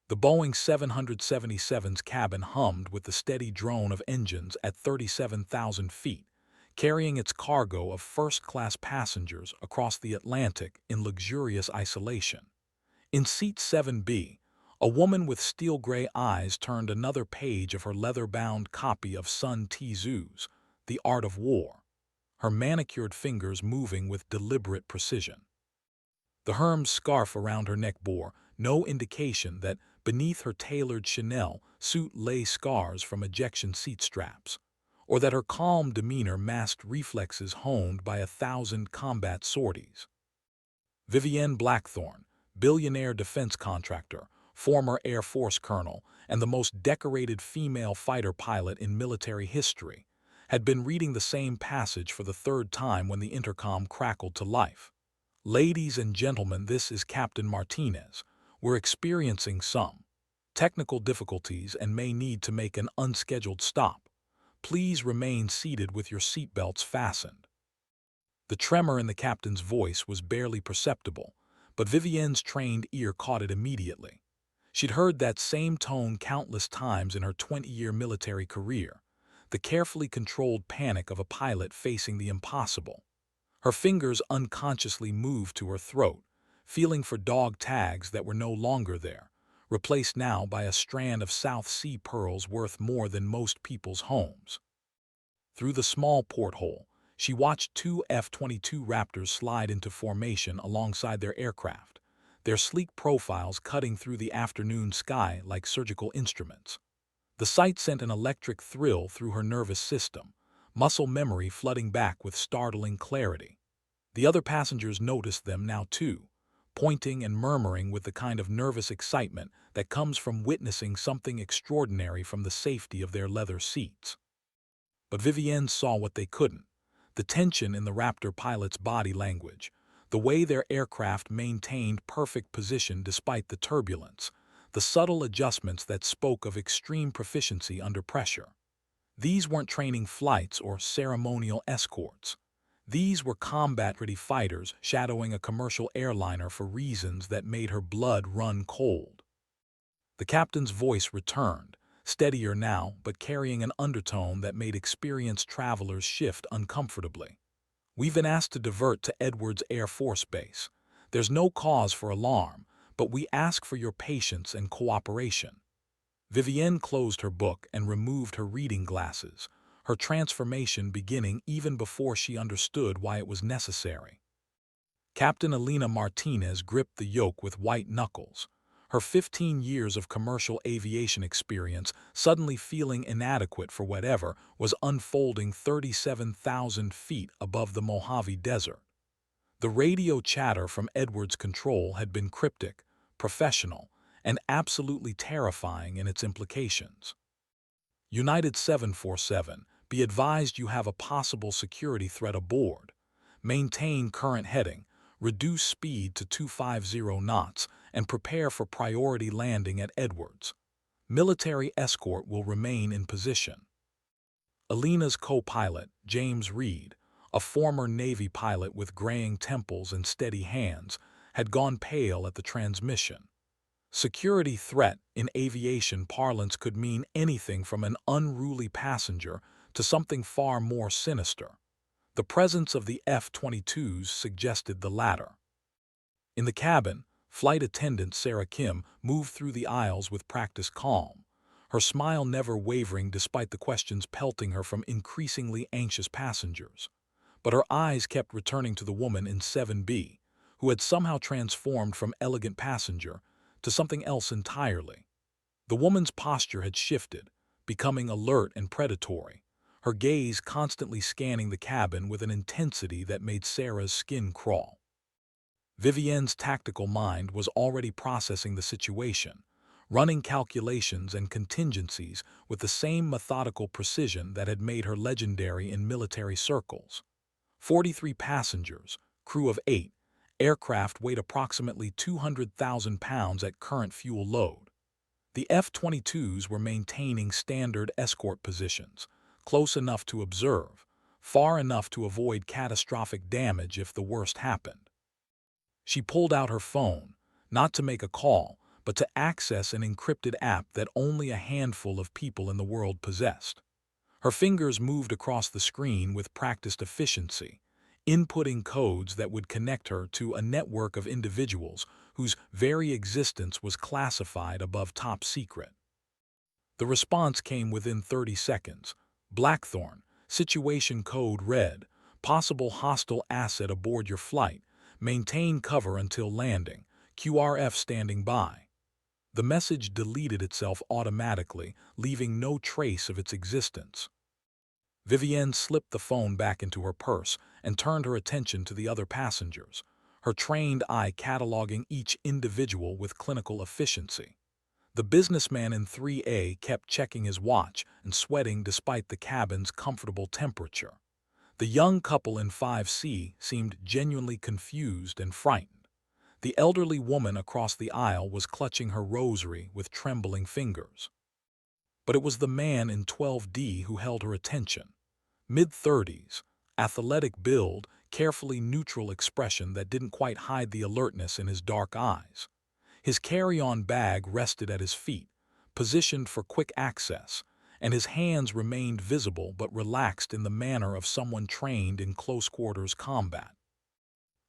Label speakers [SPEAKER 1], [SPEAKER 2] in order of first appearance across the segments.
[SPEAKER 1] The Boeing 777's cabin hummed with the steady drone of engines at 37,000 feet, carrying its cargo of first-class passengers across the Atlantic in luxurious isolation. In seat 7B, a woman with steel-gray eyes turned another page of her leather-bound copy of Sun Tzu's The Art of War, her manicured fingers moving with deliberate precision. The Hermes scarf around her neck bore no indication that beneath her tailored Chanel suit lay scars from ejection seat straps, or that her calm demeanor masked reflexes honed by 1,000 combat sorties. Vivienne Blackthorne, billionaire defense contractor, former Air Force colonel, and the most decorated female fighter pilot in military history, had been reading the same passage for the third time when the intercom crackled to life. "Ladies and gentlemen, this is Captain Martinez. We're experiencing some technical difficulties and may need to make an unscheduled stop. Please remain seated with your seatbelts fastened." The tremor in the captain's voice was barely perceptible, but Vivienne's trained ear caught it immediately. She'd heard that same tone countless times in her 20-year military career, the carefully controlled panic of a pilot facing the impossible. Her fingers unconsciously moved to her throat, feeling for dog tags that were no longer there, replaced now by a strand of South Sea pearls worth more than most people's homes. Through the small porthole, she watched two F-22 Raptors slide into formation alongside their aircraft, their sleek profiles cutting through the afternoon sky like surgical instruments. The sight sent an electric thrill through her nervous system, muscle memory flooding back with startling clarity. The other passengers noticed them now too, pointing and murmuring with the kind of nervous excitement that comes from witnessing something extraordinary from the safety of their leather seats. But Vivienne saw what they couldn't: the tension in the Raptor pilots' body language, the way their aircraft maintained perfect position despite the turbulence, the subtle adjustments that spoke of extreme proficiency under pressure. These weren't training flights or ceremonial escorts. These were combat-ready fighters shadowing a commercial airliner for reasons that made her blood run cold. The captain's voice returned, steadier now but carrying an undertone that made experienced travelers shift uncomfortably. "We've been asked to divert to Edwards Air Force Base. There's no cause for alarm, but we ask for your patience and cooperation." Vivienne closed her book and removed her reading glasses, her transformation beginning even before she understood why it was necessary. Captain Elena Martinez gripped the yoke with white knuckles, her 15 years of commercial aviation experience suddenly feeling inadequate for whatever was unfolding 37,000 feet above the Mojave Desert. The radio chatter from Edwards' control had been cryptic, professional, and absolutely terrifying in its implications. "United 747, be advised you have a possible security threat aboard. Maintain current heading, reduce speed to 250 knots, and prepare for priority landing at Edwards. Military escort will remain in position." Elena's co-pilot, James Reed, a former Navy pilot with graying temples and steady hands, had gone pale at the transmission. Security threat in aviation parlance could mean anything from an unruly passenger to something far more sinister. The presence of the F-22s suggested the latter. In the cabin, flight attendant Sarah Kim moved through the aisles with practiced calm, her smile never wavering despite the questions pelting her from increasingly anxious passengers. But her eyes kept returning to the woman in 7B, who had somehow transformed from elegant passenger to something else entirely. The woman's posture had shifted, becoming alert and predatory, her gaze constantly scanning the cabin with an intensity that made Sarah's skin crawl. Vivienne's tactical mind was already processing the situation, running calculations and contingencies with the same methodical precision that had made her legendary in military circles. 43 passengers, crew of 8, aircraft weighed approximately 200,000 pounds at current fuel load. The F-22s were maintaining standard escort positions, close enough to observe, far enough to avoid catastrophic damage if the worst happened. She pulled out her phone, not to make a call, but to access an encrypted app that only a handful of people in the world possessed. Her fingers moved across the screen with practiced efficiency, inputting codes that would connect her to a network of individuals whose very existence was classified above top secret. The response came within 30 seconds. Blackthorn, situation code red, possible hostile asset aboard your flight, maintain cover until landing, QRF standing by. The message deleted itself automatically, leaving no trace of its existence. Vivienne slipped the phone back into her purse and turned her attention to the other passengers, her trained eye cataloging each individual with clinical efficiency. The businessman in 3A kept checking his watch and sweating despite the cabin's comfortable temperature. The young couple in 5C seemed genuinely confused and frightened. The elderly woman across the aisle was clutching her rosary with trembling fingers. But it was the man in 12D who held her attention. Mid-30s, athletic build, carefully neutral expression that didn't quite hide the alertness in his dark eyes. His carry-on bag rested at his feet, positioned for quick access, and his hands remained visible but relaxed in the manner of someone trained in close-quarters combat.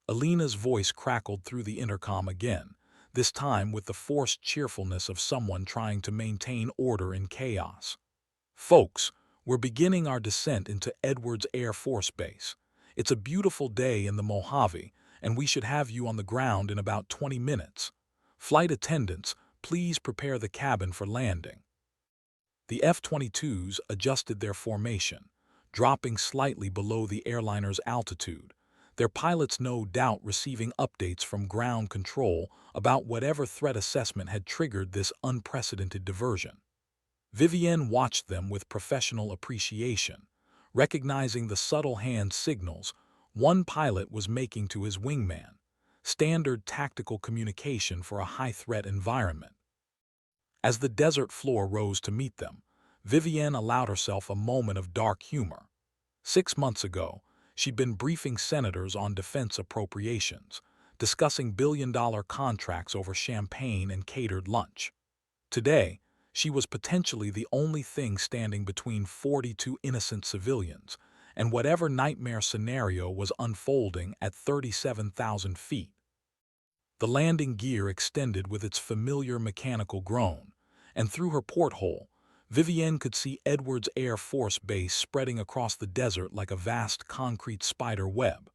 [SPEAKER 1] Alina's voice crackled through the intercom again, this time with the forced cheerfulness of someone trying to maintain order in chaos. "Folks, we're beginning our descent into Edwards Air Force Base. It's a beautiful day in the Mojave, and we should have you on the ground in about 20 minutes. Flight attendants, please prepare the cabin for landing." The F-22s adjusted their formation, dropping slightly below the airliner's altitude, their pilots no doubt receiving updates from ground control about whatever threat assessment had triggered this unprecedented diversion. Vivienne watched them with professional appreciation, recognizing the subtle hand signals one pilot was making to his wingman, standard tactical communication for a high-threat environment. As the desert floor rose to meet them, Vivienne allowed herself a moment of dark humor. 6 months ago, she'd been briefing senators on defense appropriations, discussing billion-dollar contracts over champagne and catered lunch. Today, she was potentially the only thing standing between 42 innocent civilians and whatever nightmare scenario was unfolding at 37,000 feet. The landing gear extended with its familiar mechanical groan, and through her porthole, Vivienne could see Edwards Air Force Base spreading across the desert like a vast concrete spider web.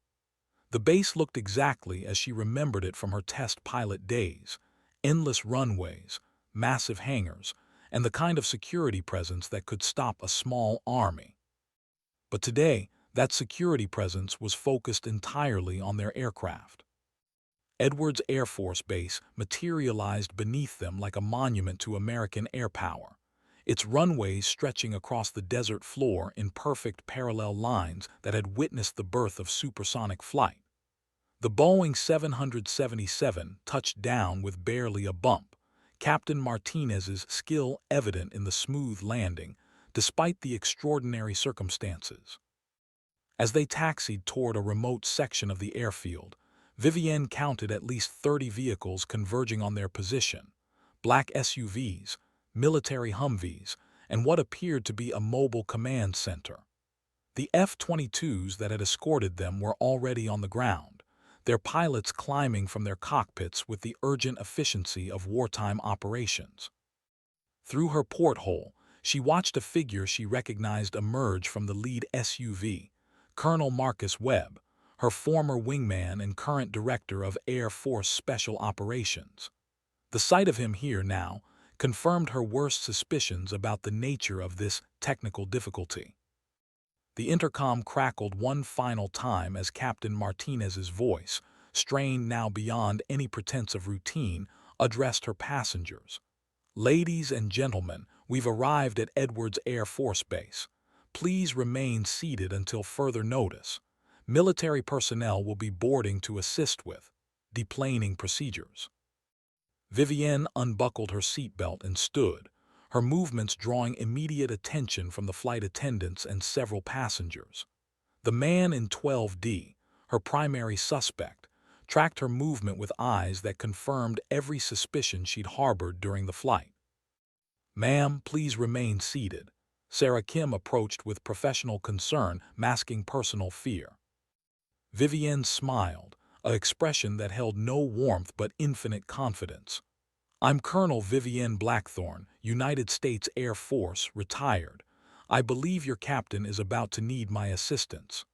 [SPEAKER 1] The base looked exactly as she remembered it from her test pilot days: endless runways, massive hangars, and the kind of security presence that could stop a small army. But today, that security presence was focused entirely on their aircraft. Edwards Air Force Base materialized beneath them like a monument to American air power, its runways stretching across the desert floor in perfect parallel lines that had witnessed the birth of supersonic flight. The Boeing 777 touched down with barely a bump, Captain Martinez's skill evident in the smooth landing, despite the extraordinary circumstances. As they taxied toward a remote section of the airfield, Vivienne counted at least 30 vehicles converging on their position: black SUVs, military Humvees, and what appeared to be a mobile command center. The F-22s that had escorted them were already on the ground, their pilots climbing from their cockpits with the urgent efficiency of wartime operations. Through her porthole, she watched a figure she recognized emerge from the lead SUV, Colonel Marcus Webb, her former wingman and current director of Air Force Special Operations. The sight of him here now confirmed her worst suspicions about the nature of this technical difficulty. The intercom crackled one final time as Captain Martinez's voice, strained now beyond any pretense of routine, addressed her passengers. "Ladies and gentlemen, we've arrived at Edwards Air Force Base. Please remain seated until further notice. Military personnel will be boarding to assist with deplaning procedures." Vivienne unbuckled her seatbelt and stood, her movements drawing immediate attention from the flight attendants and several passengers. The man in 12D, her primary suspect, tracked her movement with eyes that confirmed every suspicion she'd harbored during the flight. "Ma'am, please remain seated." Sarah Kim approached with professional concern, masking personal fear. Vivienne smiled, an expression that held no warmth but infinite confidence. "I'm Colonel Vivienne Blackthorne, United States Air Force, retired. I believe your captain is about to need my assistance."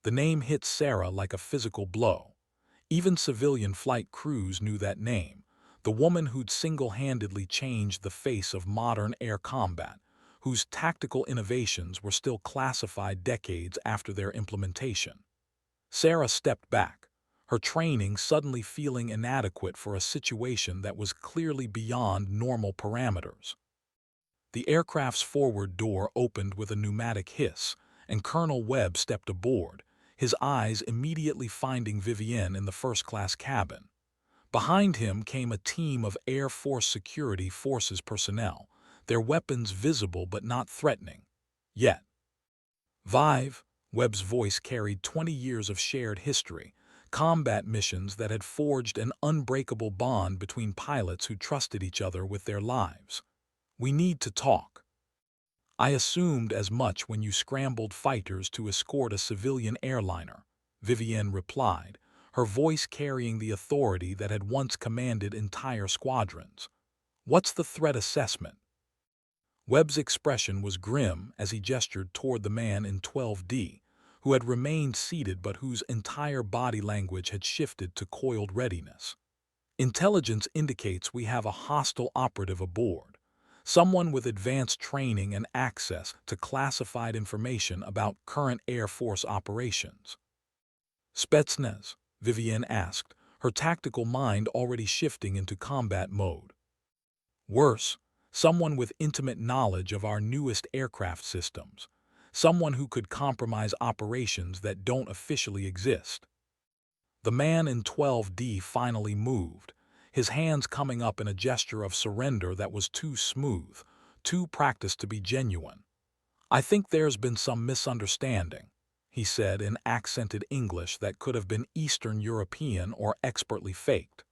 [SPEAKER 1] The name hit Sarah like a physical blow. Even civilian flight crews knew that name, the woman who'd single-handedly changed the face of modern air combat, whose tactical innovations were still classified decades after their implementation. Sarah stepped back, her training suddenly feeling inadequate for a situation that was clearly beyond normal parameters. The aircraft's forward door opened with a pneumatic hiss, and Colonel Webb stepped aboard, his eyes immediately finding Vivienne in the first-class cabin. Behind him came a team of Air Force Security Forces personnel, their weapons visible but not threatening. Yet, Vive, Webb's voice carried 20 years of shared history, combat missions that had forged an unbreakable bond between pilots who trusted each other with their lives. "We need to talk." "I assumed as much when you scrambled fighters to escort a civilian airliner," Vivienne replied, her voice carrying the authority that had once commanded entire squadrons. "What's the threat assessment?" Webb's expression was grim as he gestured toward the man in 12D, who had remained seated but whose entire body language had shifted to coiled readiness. "Intelligence indicates we have a hostile operative aboard, someone with advanced training and access to classified information about current Air Force operations." "Spetsnaz?" Vivienne asked, her tactical mind already shifting into combat mode. "Worse, someone with intimate knowledge of our newest aircraft systems, someone who could compromise operations that don't officially exist." The man in 12D finally moved, his hands coming up in a gesture of surrender that was too smooth, too practiced to be genuine. "I think there's been some misunderstanding," he said in accented English that could have been Eastern European or expertly faked.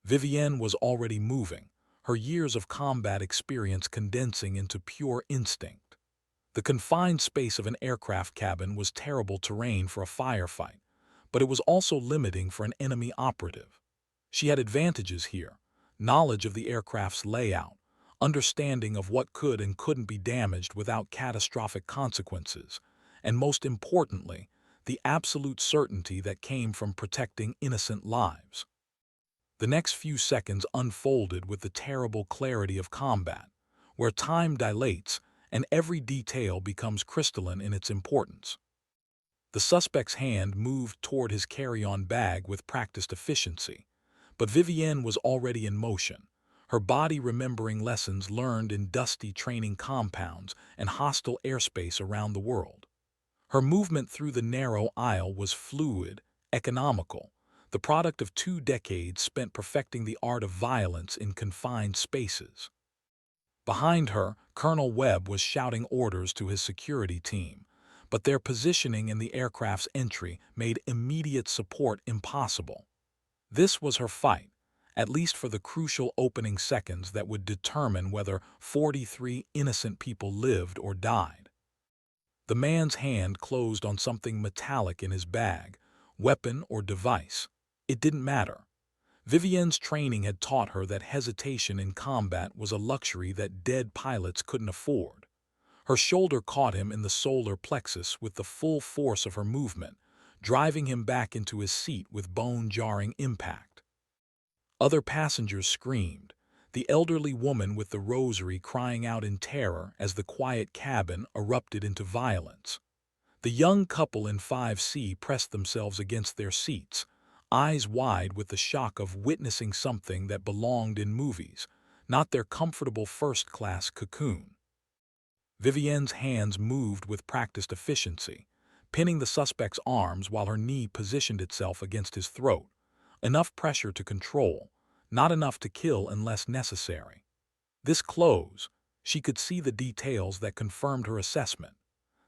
[SPEAKER 1] Vivienne was already moving, her years of combat experience condensing into pure instinct. The confined space of an aircraft cabin was terrible terrain for a firefight, but it was also limiting for an enemy operative. She had advantages here: knowledge of the aircraft's layout, understanding of what could and couldn't be damaged without catastrophic consequences, and most importantly, the absolute certainty that came from protecting innocent lives. The next few seconds unfolded with the terrible clarity of combat, where time dilates and every detail becomes crystalline in its importance. The suspect's hand moved toward his carry-on bag with practiced efficiency, but Vivienne was already in motion, her body remembering lessons learned in dusty training compounds and hostile airspace around the world. Her movement through the narrow aisle was fluid, economical, the product of 2 decades spent perfecting the art of violence in confined spaces. Behind her, Colonel Webb was shouting orders to his security team, but their positioning in the aircraft's entry made immediate support impossible. This was her fight, at least for the crucial opening seconds that would determine whether 43 innocent people lived or died. The man's hand closed on something metallic in his bag, weapon or device. It didn't matter. Vivienne's training had taught her that hesitation in combat was a luxury that dead pilots couldn't afford. Her shoulder caught him in the solar plexus with the full force of her movement, driving him back into his seat with bone-jarring impact. Other passengers screamed, the elderly woman with the rosary crying out in terror as the quiet cabin erupted into violence. The young couple in 5C pressed themselves against their seats, eyes wide with the shock of witnessing something that belonged in movies, not their comfortable first-class cocoon. Vivienne's hands moved with practiced efficiency, pinning the suspect's arms while her knee positioned itself against his throat. Enough pressure to control, not enough to kill unless necessary. This close, she could see the details that confirmed her assessment.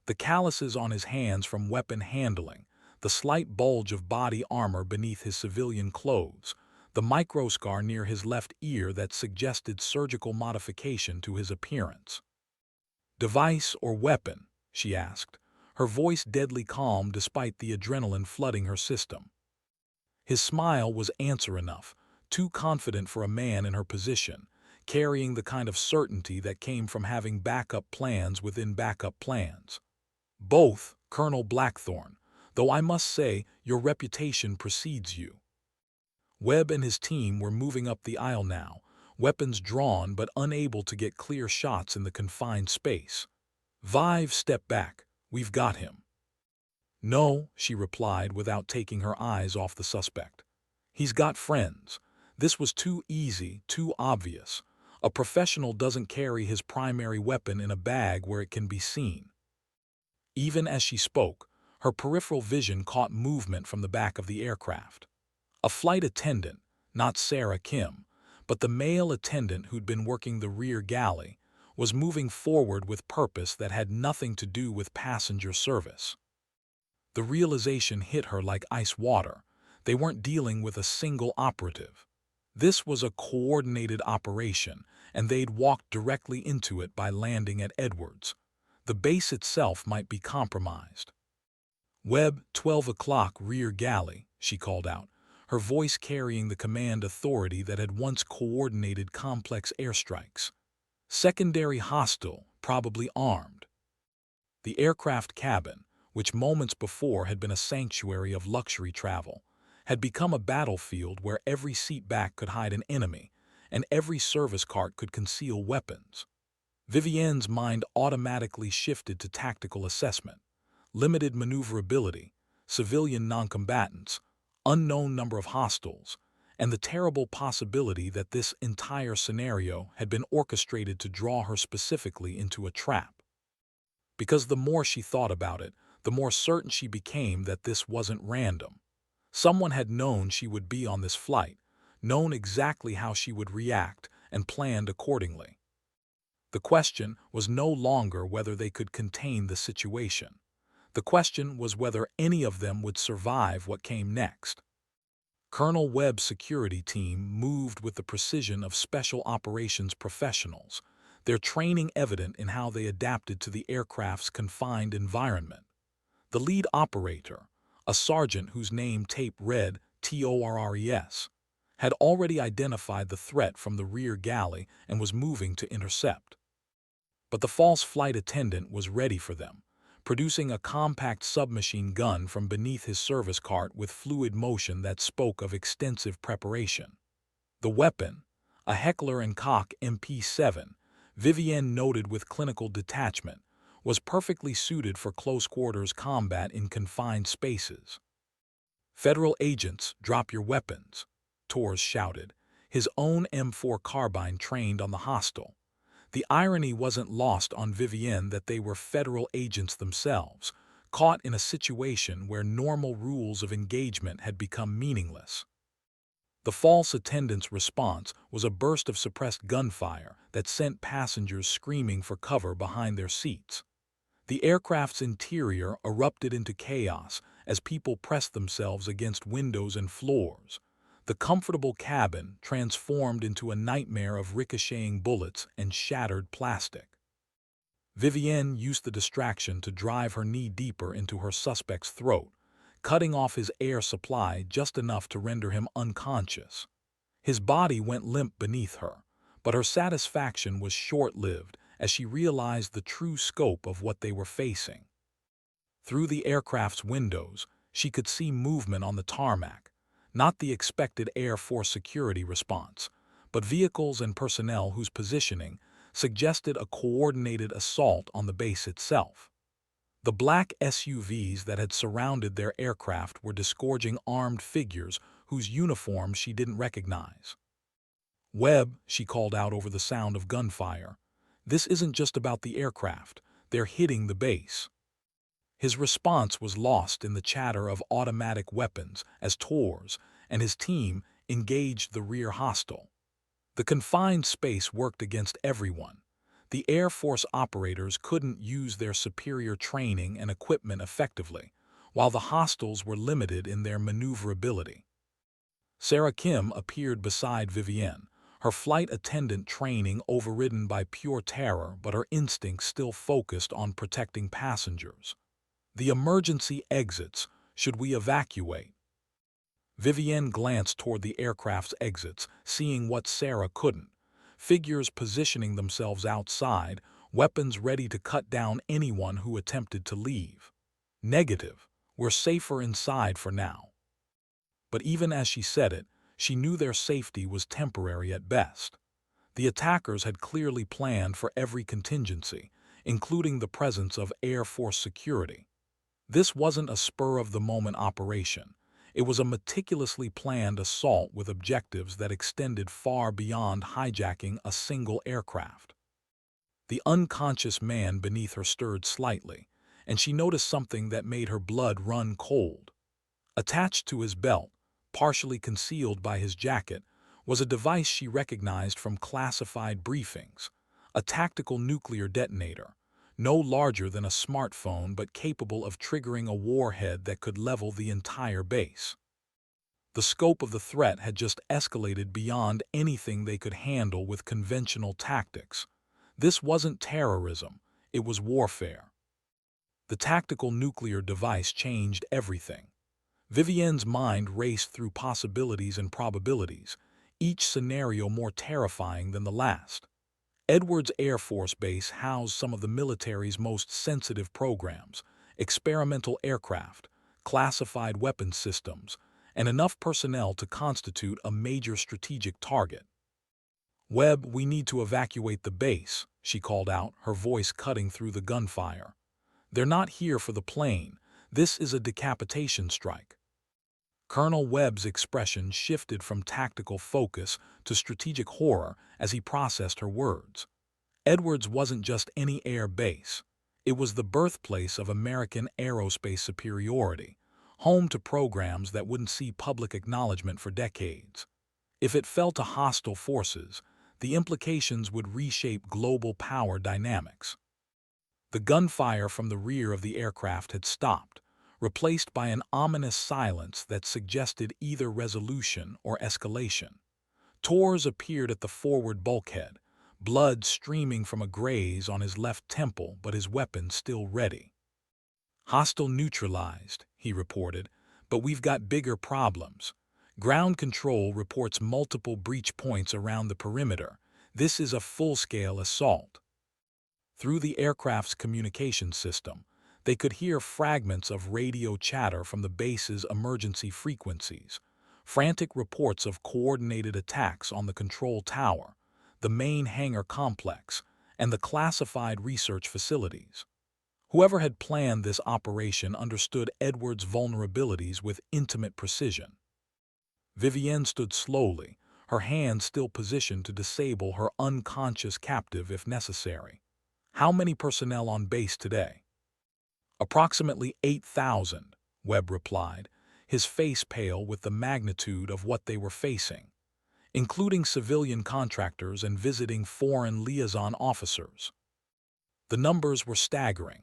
[SPEAKER 1] The calluses on his hands from weapon handling, the slight bulge of body armor beneath his civilian clothes, the microscar near his left ear that suggested surgical modification to his appearance. "Device or weapon?" she asked, her voice deadly calm despite the adrenaline flooding her system. His smile was answer enough, too confident for a man in her position, carrying the kind of certainty that came from having backup plans within backup plans. "Both, Colonel Blackthorne, though I must say your reputation precedes you." Webb and his team were moving up the aisle now, weapons drawn but unable to get clear shots in the confined space. "Vive, step back. We've got him." "No," she replied without taking her eyes off the suspect. "He's got friends." This was too easy, too obvious. A professional doesn't carry his primary weapon in a bag where it can be seen. Even as she spoke, her peripheral vision caught movement from the back of the aircraft. A flight attendant, not Sarah Kim, but the male attendant who'd been working the rear galley, was moving forward with purpose that had nothing to do with passenger service. The realization hit her like ice water. They weren't dealing with a single operative. This was a coordinated operation, and they'd walked directly into it by landing at Edwards. The base itself might be compromised. "Webb, 12 o'clock rear galley," she called out, her voice carrying the command authority that had once coordinated complex airstrikes. "Secondary hostile, probably armed." The aircraft cabin, which moments before had been a sanctuary of luxury travel, had become a battlefield where every seat back could hide an enemy, and every service cart could conceal weapons. Vivienne's mind automatically shifted to tactical assessment, limited maneuverability, civilian noncombatants, unknown number of hostiles, and the terrible possibility that this entire scenario had been orchestrated to draw her specifically into a trap. Because the more she thought about it, the more certain she became that this wasn't random. Someone had known she would be on this flight, known exactly how she would react, and planned accordingly. The question was no longer whether they could contain the situation. The question was whether any of them would survive what came next. Colonel Webb's security team moved with the precision of special operations professionals, their training evident in how they adapted to the aircraft's confined environment. The lead operator, a sergeant whose name tape read TORRES, had already identified the threat from the rear galley and was moving to intercept. But the false flight attendant was ready for them, producing a compact submachine gun from beneath his service cart with fluid motion that spoke of extensive preparation. The weapon, a Heckler & Koch MP7, Vivienne noted with clinical detachment, was perfectly suited for close-quarters combat in confined spaces. "Federal agents, drop your weapons," Torres shouted, his own M4 carbine trained on the hostile. The irony wasn't lost on Vivienne that they were federal agents themselves, caught in a situation where normal rules of engagement had become meaningless. The false attendant's response was a burst of suppressed gunfire that sent passengers screaming for cover behind their seats. The aircraft's interior erupted into chaos as people pressed themselves against windows and floors. The comfortable cabin transformed into a nightmare of ricocheting bullets and shattered plastic. Vivienne used the distraction to drive her knee deeper into her suspect's throat, cutting off his air supply just enough to render him unconscious. His body went limp beneath her, but her satisfaction was short-lived as she realized the true scope of what they were facing. Through the aircraft's windows, she could see movement on the tarmac, not the expected Air Force security response, but vehicles and personnel whose positioning suggested a coordinated assault on the base itself. The black SUVs that had surrounded their aircraft were disgorging armed figures whose uniforms she didn't recognize. "Webb," she called out over the sound of gunfire, "this isn't just about the aircraft. They're hitting the base." His response was lost in the chatter of automatic weapons as Torres and his team engaged the rear hostile. The confined space worked against everyone. The Air Force operators couldn't use their superior training and equipment effectively, while the hostiles were limited in their maneuverability. Sarah Kim appeared beside Vivienne, her flight attendant training overridden by pure terror but her instincts still focused on protecting passengers. The emergency exits. Should we evacuate? Vivienne glanced toward the aircraft's exits, seeing what Sarah couldn't. Figures positioning themselves outside, weapons ready to cut down anyone who attempted to leave. Negative. We're safer inside for now. But even as she said it, she knew their safety was temporary at best. The attackers had clearly planned for every contingency, including the presence of Air Force security. This wasn't a spur-of-the-moment operation. It was a meticulously planned assault with objectives that extended far beyond hijacking a single aircraft. The unconscious man beneath her stirred slightly, and she noticed something that made her blood run cold. Attached to his belt, partially concealed by his jacket, was a device she recognized from classified briefings, a tactical nuclear detonator, no larger than a smartphone but capable of triggering a warhead that could level the entire base. The scope of the threat had just escalated beyond anything they could handle with conventional tactics. This wasn't terrorism, it was warfare. The tactical nuclear device changed everything. Vivienne's mind raced through possibilities and probabilities, each scenario more terrifying than the last. Edwards Air Force Base housed some of the military's most sensitive programs, experimental aircraft, classified weapons systems, and enough personnel to constitute a major strategic target. "Webb, we need to evacuate the base," she called out, her voice cutting through the gunfire. "They're not here for the plane. This is a decapitation strike." Colonel Webb's expression shifted from tactical focus to strategic horror as he processed her words. Edwards wasn't just any air base. It was the birthplace of American aerospace superiority, home to programs that wouldn't see public acknowledgement for decades. If it fell to hostile forces, the implications would reshape global power dynamics. The gunfire from the rear of the aircraft had stopped, replaced by an ominous silence that suggested either resolution or escalation. Torres appeared at the forward bulkhead, blood streaming from a graze on his left temple but his weapon still ready. "Hostile neutralized," he reported, "but we've got bigger problems. Ground control reports multiple breach points around the perimeter. This is a full-scale assault." Through the aircraft's communication system, they could hear fragments of radio chatter from the base's emergency frequencies, frantic reports of coordinated attacks on the control tower, the main hangar complex, and the classified research facilities. Whoever had planned this operation understood Edwards' vulnerabilities with intimate precision. Vivienne stood slowly, her hand still positioned to disable her unconscious captive if necessary. "How many personnel on base today?" "Approximately 8,000, Webb replied, his face pale with the magnitude of what they were facing, including civilian contractors and visiting foreign liaison officers. The numbers were staggering.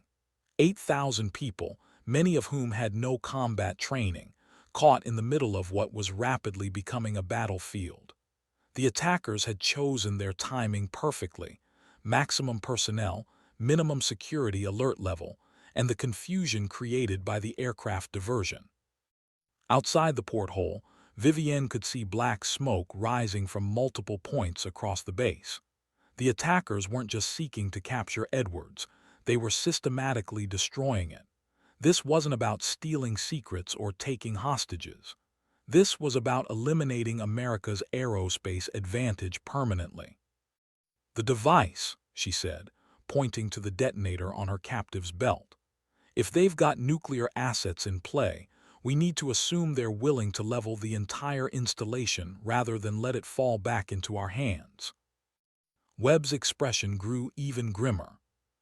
[SPEAKER 1] 8,000 people, many of whom had no combat training, caught in the middle of what was rapidly becoming a battlefield. The attackers had chosen their timing perfectly: maximum personnel, minimum security alert level, and the confusion created by the aircraft diversion. Outside the porthole, Vivienne could see black smoke rising from multiple points across the base. The attackers weren't just seeking to capture Edwards, they were systematically destroying it. This wasn't about stealing secrets or taking hostages. This was about eliminating America's aerospace advantage permanently. "The device," she said, pointing to the detonator on her captive's belt. "If they've got nuclear assets in play, we need to assume they're willing to level the entire installation rather than let it fall back into our hands." Webb's expression grew even grimmer.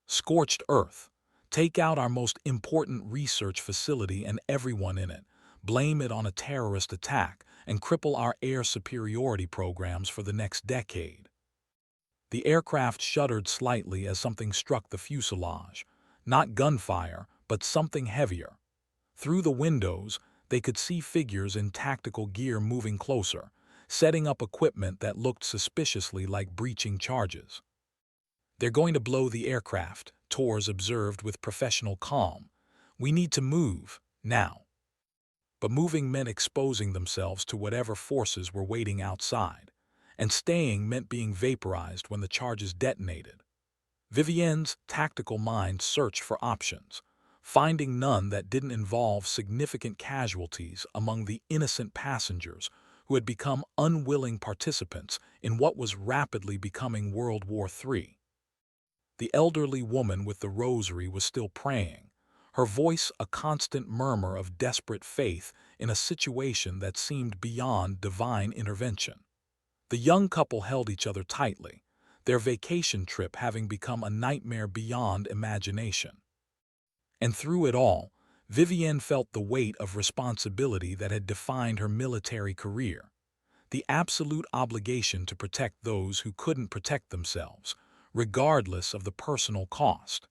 [SPEAKER 1] "Scorched earth. Take out our most important research facility and everyone in it, blame it on a terrorist attack, and cripple our air superiority programs for the next decade." The aircraft shuddered slightly as something struck the fuselage. Not gunfire, but something heavier. Through the windows, they could see figures in tactical gear moving closer, setting up equipment that looked suspiciously like breaching charges. "They're going to blow the aircraft," Torres observed with professional calm. "We need to move, now." But moving meant exposing themselves to whatever forces were waiting outside, and staying meant being vaporized when the charges detonated. Vivienne's tactical mind searched for options, finding none that didn't involve significant casualties among the innocent passengers who had become unwilling participants in what was rapidly becoming World War III. The elderly woman with the rosary was still praying, her voice a constant murmur of desperate faith in a situation that seemed beyond divine intervention. The young couple held each other tightly, their vacation trip having become a nightmare beyond imagination. And through it all, Vivienne felt the weight of responsibility that had defined her military career, the absolute obligation to protect those who couldn't protect themselves, regardless of the personal cost.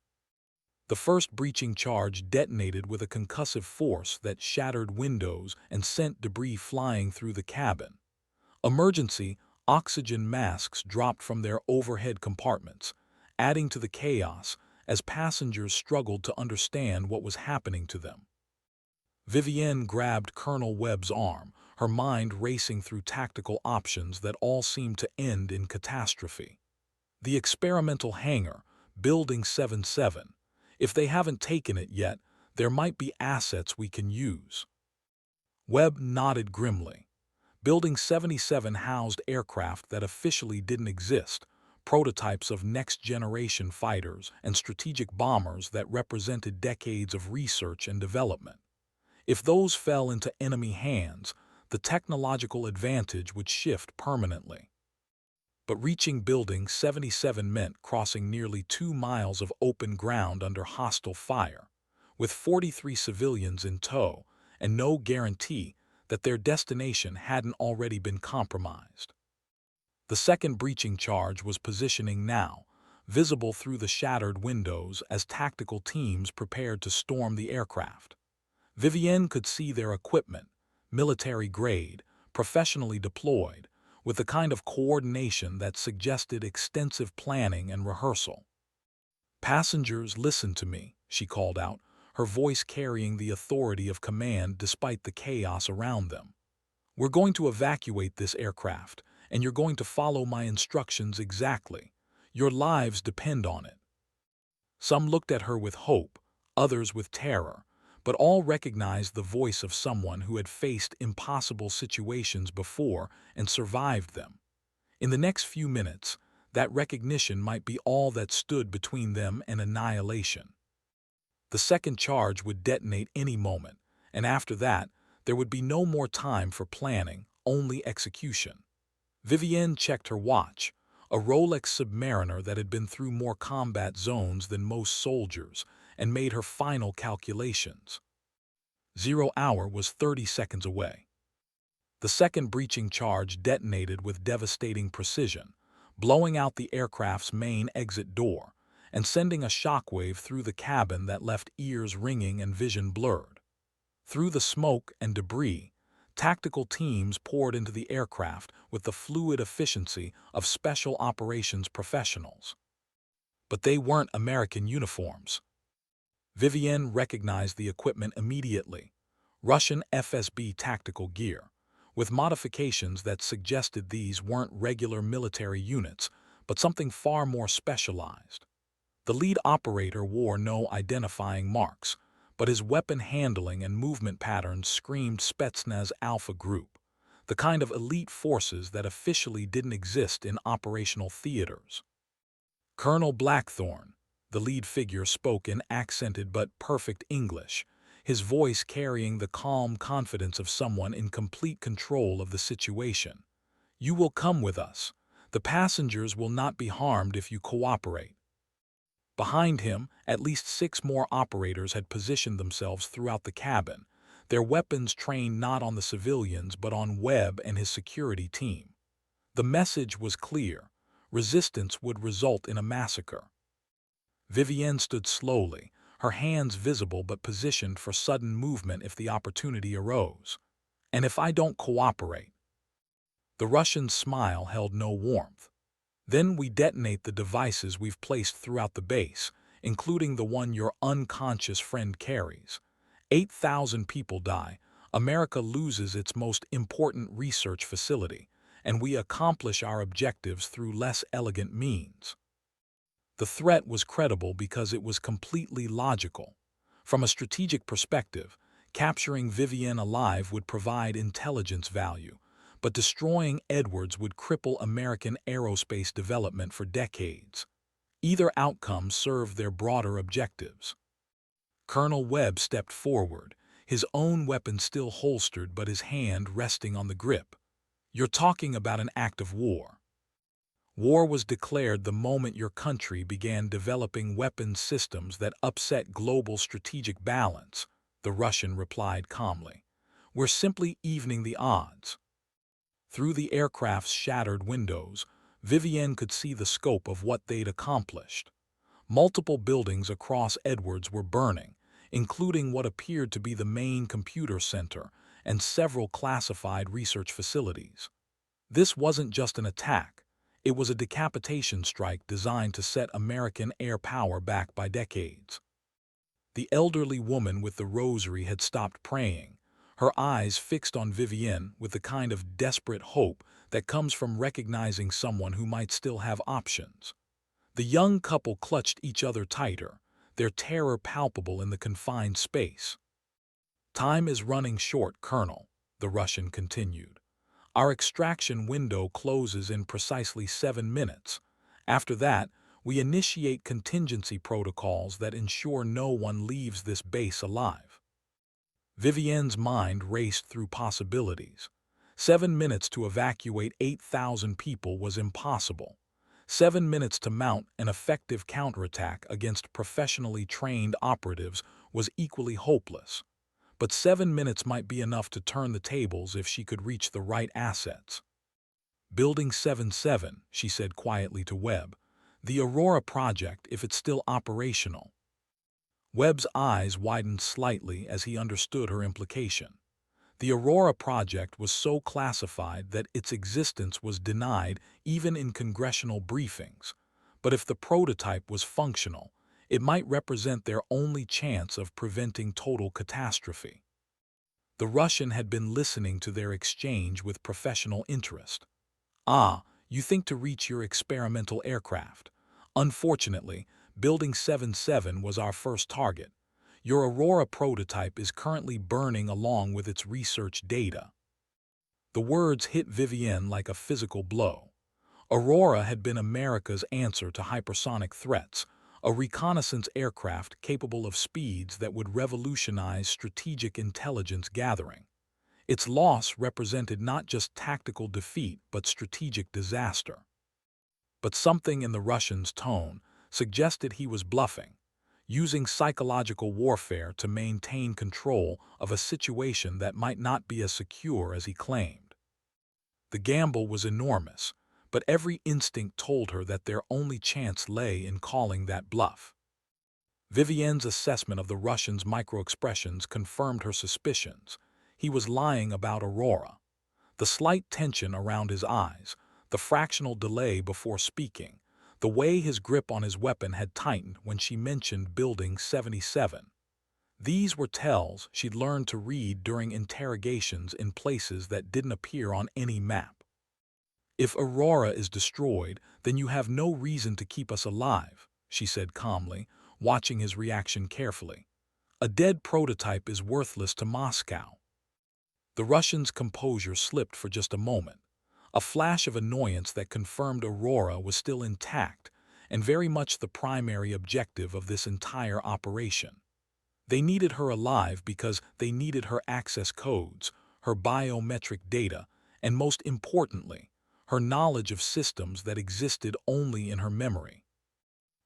[SPEAKER 1] The first breaching charge detonated with a concussive force that shattered windows and sent debris flying through the cabin. Emergency oxygen masks dropped from their overhead compartments, adding to the chaos as passengers struggled to understand what was happening to them. Vivienne grabbed Colonel Webb's arm, her mind racing through tactical options that all seemed to end in catastrophe. "The experimental hangar, Building 77. If they haven't taken it yet, there might be assets we can use." Webb nodded grimly. Building 77 housed aircraft that officially didn't exist, prototypes of next-generation fighters and strategic bombers that represented decades of research and development. If those fell into enemy hands, the technological advantage would shift permanently. But reaching Building 77 meant crossing nearly 2 miles of open ground under hostile fire, with 43 civilians in tow and no guarantee that their destination hadn't already been compromised. The second breaching charge was positioning now, visible through the shattered windows as tactical teams prepared to storm the aircraft. Vivienne could see their equipment, military-grade, professionally deployed, with the kind of coordination that suggested extensive planning and rehearsal. "Passengers, listen to me," she called out, her voice carrying the authority of command despite the chaos around them. "We're going to evacuate this aircraft, and you're going to follow my instructions exactly. Your lives depend on it." Some looked at her with hope, others with terror, but all recognized the voice of someone who had faced impossible situations before and survived them. In the next few minutes, that recognition might be all that stood between them and annihilation. The second charge would detonate any moment, and after that, there would be no more time for planning, only execution. Vivienne checked her watch, a Rolex Submariner that had been through more combat zones than most soldiers, and made her final calculations. 0 hour was 30 seconds away. The second breaching charge detonated with devastating precision, blowing out the aircraft's main exit door and sending a shockwave through the cabin that left ears ringing and vision blurred. Through the smoke and debris, tactical teams poured into the aircraft with the fluid efficiency of special operations professionals. But they weren't American uniforms. Vivienne recognized the equipment immediately: Russian FSB tactical gear, with modifications that suggested these weren't regular military units, but something far more specialized. The lead operator wore no identifying marks, but his weapon handling and movement patterns screamed Spetsnaz Alpha Group, the kind of elite forces that officially didn't exist in operational theaters. Colonel Blackthorne, the lead figure, spoke in accented but perfect English, his voice carrying the calm confidence of someone in complete control of the situation. "You will come with us. The passengers will not be harmed if you cooperate." Behind him, at least 6 more operators had positioned themselves throughout the cabin, their weapons trained not on the civilians but on Webb and his security team. The message was clear: resistance would result in a massacre. Vivienne stood slowly, her hands visible but positioned for sudden movement if the opportunity arose. "And if I don't cooperate?" The Russian's smile held no warmth. "Then we detonate the devices we've placed throughout the base, including the one your unconscious friend carries. 8,000 people die, America loses its most important research facility, and we accomplish our objectives through less elegant means." The threat was credible because it was completely logical. From a strategic perspective, capturing Vivienne alive would provide intelligence value, but destroying Edwards would cripple American aerospace development for decades. Either outcome served their broader objectives. Colonel Webb stepped forward, his own weapon still holstered but his hand resting on the grip. "You're talking about an act of war. War was declared the moment your country began developing weapons systems that upset global strategic balance," the Russian replied calmly. "We're simply evening the odds." Through the aircraft's shattered windows, Vivienne could see the scope of what they'd accomplished. Multiple buildings across Edwards were burning, including what appeared to be the main computer center and several classified research facilities. This wasn't just an attack. It was a decapitation strike designed to set American air power back by decades. The elderly woman with the rosary had stopped praying, her eyes fixed on Vivienne with the kind of desperate hope that comes from recognizing someone who might still have options. The young couple clutched each other tighter, their terror palpable in the confined space. "Time is running short, Colonel," the Russian continued. "Our extraction window closes in precisely 7 minutes. After that, we initiate contingency protocols that ensure no one leaves this base alive." Vivienne's mind raced through possibilities. 7 minutes to evacuate 8,000 people was impossible. 7 minutes to mount an effective counterattack against professionally trained operatives was equally hopeless. But 7 minutes might be enough to turn the tables if she could reach the right assets. "Building 77, she said quietly to Webb. "The Aurora project, if it's still operational." Webb's eyes widened slightly as he understood her implication. The Aurora project was so classified that its existence was denied even in congressional briefings. But if the prototype was functional, it might represent their only chance of preventing total catastrophe. The Russian had been listening to their exchange with professional interest. "Ah, you think to reach your experimental aircraft. Unfortunately, Building 77 was our first target. Your Aurora prototype is currently burning along with its research data." The words hit Vivienne like a physical blow. Aurora had been America's answer to hypersonic threats, a reconnaissance aircraft capable of speeds that would revolutionize strategic intelligence gathering. Its loss represented not just tactical defeat but strategic disaster. But something in the Russian's tone suggested he was bluffing, using psychological warfare to maintain control of a situation that might not be as secure as he claimed. The gamble was enormous, but every instinct told her that their only chance lay in calling that bluff. Vivienne's assessment of the Russian's microexpressions confirmed her suspicions. He was lying about Aurora. The slight tension around his eyes, the fractional delay before speaking, the way his grip on his weapon had tightened when she mentioned Building 77. These were tells she'd learned to read during interrogations in places that didn't appear on any map. "If Aurora is destroyed, then you have no reason to keep us alive," she said calmly, watching his reaction carefully. "A dead prototype is worthless to Moscow." The Russian's composure slipped for just a moment, a flash of annoyance that confirmed Aurora was still intact and very much the primary objective of this entire operation. They needed her alive because they needed her access codes, her biometric data, and most importantly, her knowledge of systems that existed only in her memory.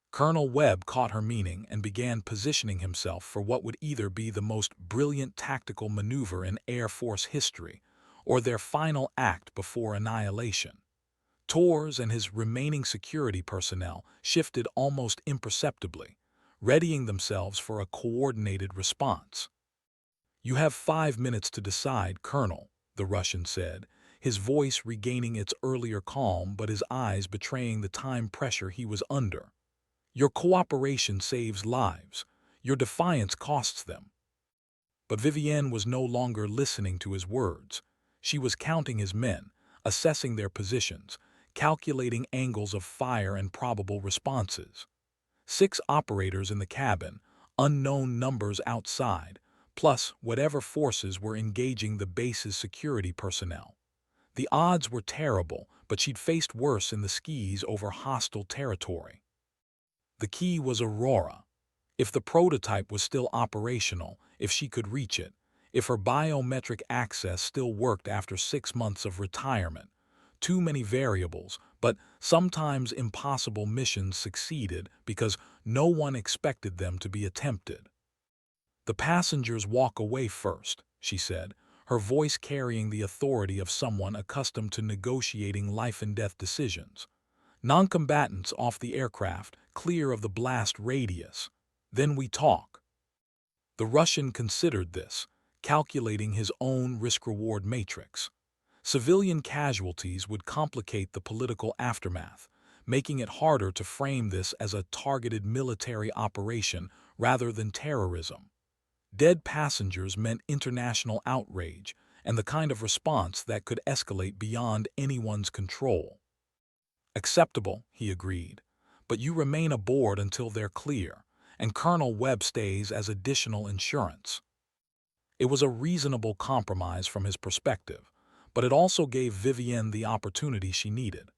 [SPEAKER 1] Colonel Webb caught her meaning and began positioning himself for what would either be the most brilliant tactical maneuver in Air Force history or their final act before annihilation. Torres and his remaining security personnel shifted almost imperceptibly, readying themselves for a coordinated response. "You have 5 minutes to decide, Colonel," the Russian said, his voice regaining its earlier calm but his eyes betraying the time pressure he was under. "Your cooperation saves lives. Your defiance costs them." But Vivienne was no longer listening to his words. She was counting his men, assessing their positions, calculating angles of fire and probable responses. 6 operators in the cabin, unknown numbers outside, plus whatever forces were engaging the base's security personnel. The odds were terrible, but she'd faced worse in the skis over hostile territory. The key was Aurora. If the prototype was still operational, if she could reach it, if her biometric access still worked after 6 months of retirement. Too many variables, but sometimes impossible missions succeeded because no one expected them to be attempted. "The passengers walk away first," she said, her voice carrying the authority of someone accustomed to negotiating life-and-death decisions. "Non-combatants off the aircraft, clear of the blast radius. Then we talk." The Russian considered this, calculating his own risk-reward matrix. Civilian casualties would complicate the political aftermath, making it harder to frame this as a targeted military operation rather than terrorism. Dead passengers meant international outrage and the kind of response that could escalate beyond anyone's control. "Acceptable," he agreed, "but you remain aboard until they're clear, and Colonel Webb stays as additional insurance." It was a reasonable compromise from his perspective, but it also gave Vivienne the opportunity she needed.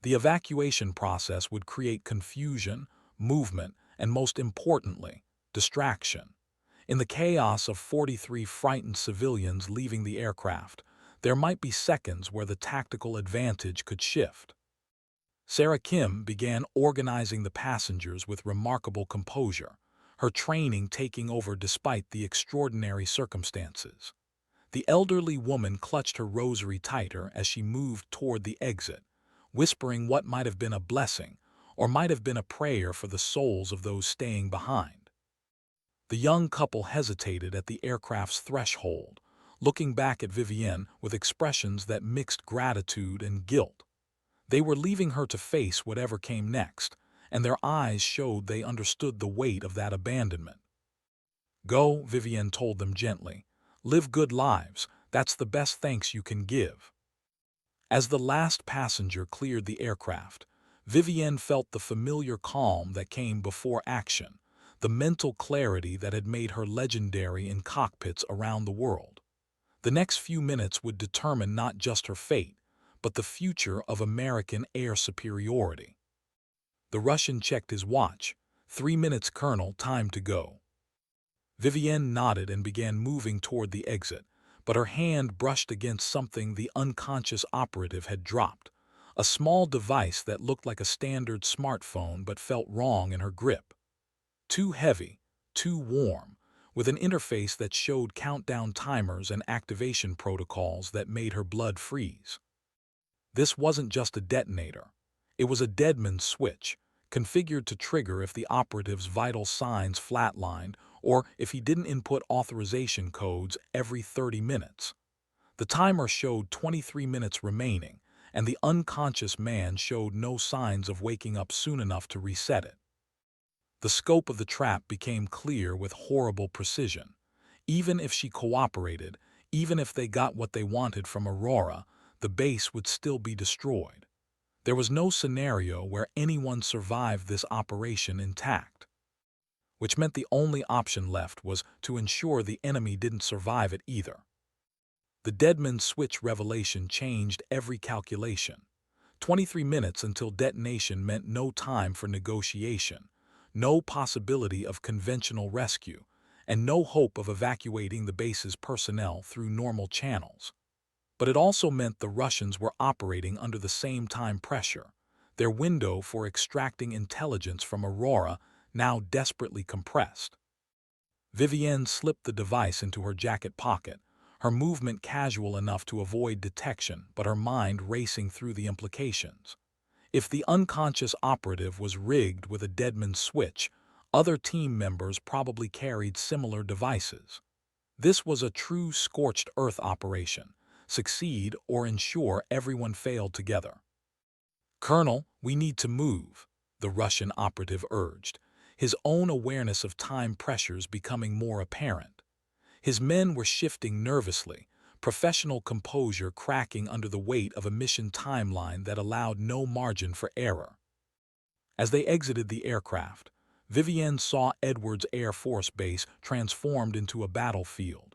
[SPEAKER 1] The evacuation process would create confusion, movement, and most importantly, distraction. In the chaos of 43 frightened civilians leaving the aircraft, there might be seconds where the tactical advantage could shift. Sarah Kim began organizing the passengers with remarkable composure, her training taking over despite the extraordinary circumstances. The elderly woman clutched her rosary tighter as she moved toward the exit, whispering what might have been a blessing or might have been a prayer for the souls of those staying behind. The young couple hesitated at the aircraft's threshold, looking back at Vivienne with expressions that mixed gratitude and guilt. They were leaving her to face whatever came next, and their eyes showed they understood the weight of that abandonment. "Go," Vivienne told them gently. "Live good lives. That's the best thanks you can give." As the last passenger cleared the aircraft, Vivienne felt the familiar calm that came before action, the mental clarity that had made her legendary in cockpits around the world. The next few minutes would determine not just her fate, but the future of American air superiority. The Russian checked his watch. 3 minutes, Colonel, time to go." Vivienne nodded and began moving toward the exit, but her hand brushed against something the unconscious operative had dropped, a small device that looked like a standard smartphone but felt wrong in her grip. Too heavy, too warm, with an interface that showed countdown timers and activation protocols that made her blood freeze. This wasn't just a detonator. It was a deadman switch, configured to trigger if the operative's vital signs flatlined or if he didn't input authorization codes every 30 minutes. The timer showed 23 minutes remaining, and the unconscious man showed no signs of waking up soon enough to reset it. The scope of the trap became clear with horrible precision. Even if she cooperated, even if they got what they wanted from Aurora, the base would still be destroyed. There was no scenario where anyone survived this operation intact, which meant the only option left was to ensure the enemy didn't survive it either. The deadman switch revelation changed every calculation. 23 minutes until detonation meant no time for negotiation, no possibility of conventional rescue, and no hope of evacuating the base's personnel through normal channels. But it also meant the Russians were operating under the same time pressure, their window for extracting intelligence from Aurora now desperately compressed. Vivienne slipped the device into her jacket pocket, her movement casual enough to avoid detection but her mind racing through the implications. If the unconscious operative was rigged with a deadman switch, Other team members probably carried similar devices. This was a true scorched earth operation. Succeed or ensure everyone failed together. "Colonel, we need to move," the Russian operative urged, his own awareness of time pressures becoming more apparent. His men were shifting nervously, professional composure cracking under the weight of a mission timeline that allowed no margin for error. As they exited the aircraft, Vivienne saw Edwards Air Force Base transformed into a battlefield.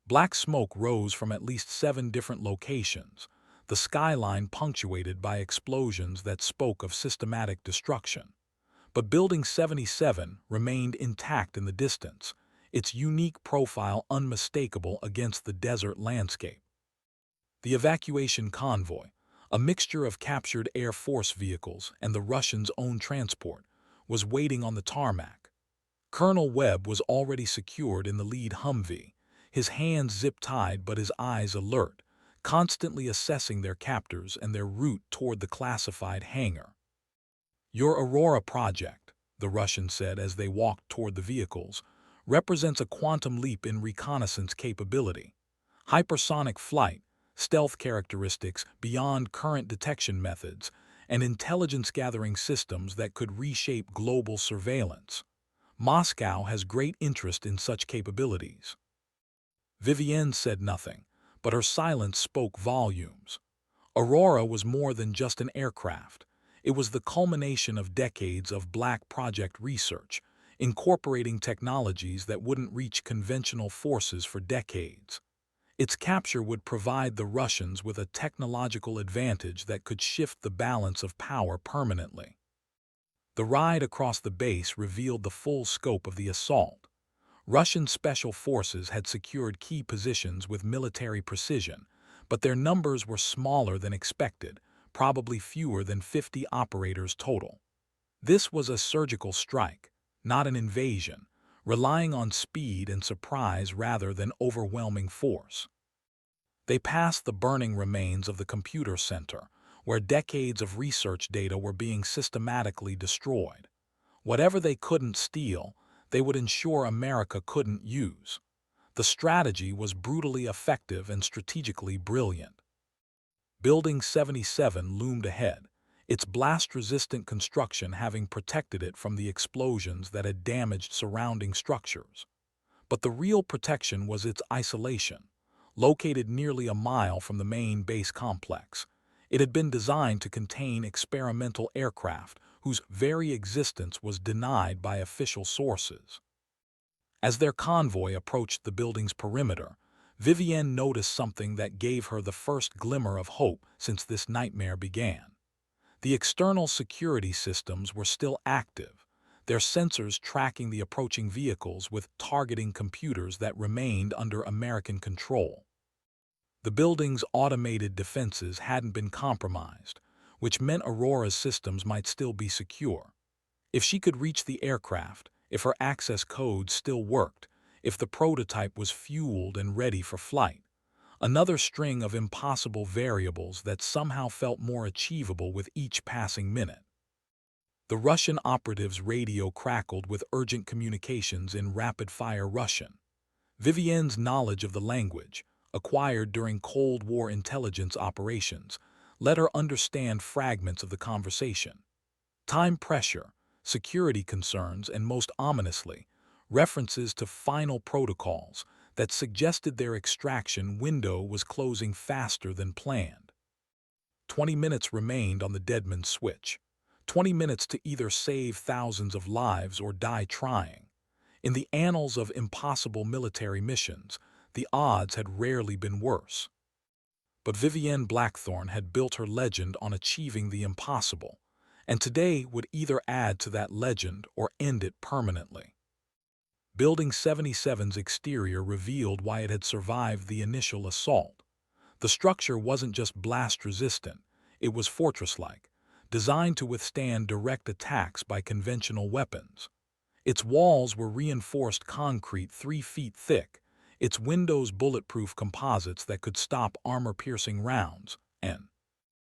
[SPEAKER 1] Black smoke rose from at least 7 different locations, the skyline punctuated by explosions that spoke of systematic destruction. But Building 77 remained intact in the distance, its unique profile unmistakable against the desert landscape. The evacuation convoy, a mixture of captured Air Force vehicles and the Russians' own transport, was waiting on the tarmac. Colonel Webb was already secured in the lead Humvee, his hands zip-tied but his eyes alert, constantly assessing their captors and their route toward the classified hangar. "Your Aurora project," the Russian said as they walked toward the vehicles, "represents a quantum leap in reconnaissance capability. Hypersonic flight, stealth characteristics beyond current detection methods, and intelligence-gathering systems that could reshape global surveillance. Moscow has great interest in such capabilities." Vivienne said nothing, but her silence spoke volumes. Aurora was more than just an aircraft. It was the culmination of decades of Black Project research, incorporating technologies that wouldn't reach conventional forces for decades. Its capture would provide the Russians with a technological advantage that could shift the balance of power permanently. The ride across the base revealed the full scope of the assault. Russian special forces had secured key positions with military precision, but their numbers were smaller than expected, probably fewer than 50 operators total. This was a surgical strike, not an invasion, relying on speed and surprise rather than overwhelming force. They passed the burning remains of the computer center, where decades of research data were being systematically destroyed. Whatever they couldn't steal, they would ensure America couldn't use. The strategy was brutally effective and strategically brilliant. Building 77 loomed ahead, its blast-resistant construction having protected it from the explosions that had damaged surrounding structures. But the real protection was its isolation. Located nearly a mile from the main base complex, it had been designed to contain experimental aircraft whose very existence was denied by official sources. As their convoy approached the building's perimeter, Vivienne noticed something that gave her the first glimmer of hope since this nightmare began. The external security systems were still active, their sensors tracking the approaching vehicles with targeting computers that remained under American control. The building's automated defenses hadn't been compromised, which meant Aurora's systems might still be secure. If she could reach the aircraft, if her access codes still worked, if the prototype was fueled and ready for flight, another string of impossible variables that somehow felt more achievable with each passing minute. The Russian operative's radio crackled with urgent communications in rapid-fire Russian. Vivienne's knowledge of the language, acquired during Cold War intelligence operations, let her understand fragments of the conversation. Time pressure, security concerns, and most ominously, references to final protocols that suggested their extraction window was closing faster than planned. 20 minutes remained on the deadman's switch. 20 minutes to either save thousands of lives or die trying. In the annals of impossible military missions, the odds had rarely been worse. But Vivienne Blackthorne had built her legend on achieving the impossible, and today would either add to that legend or end it permanently. Building 77's exterior revealed why it had survived the initial assault. The structure wasn't just blast-resistant, it was fortress-like, designed to withstand direct attacks by conventional weapons. Its walls were reinforced concrete 3 feet thick, its windows bulletproof composites that could stop armor-piercing rounds, and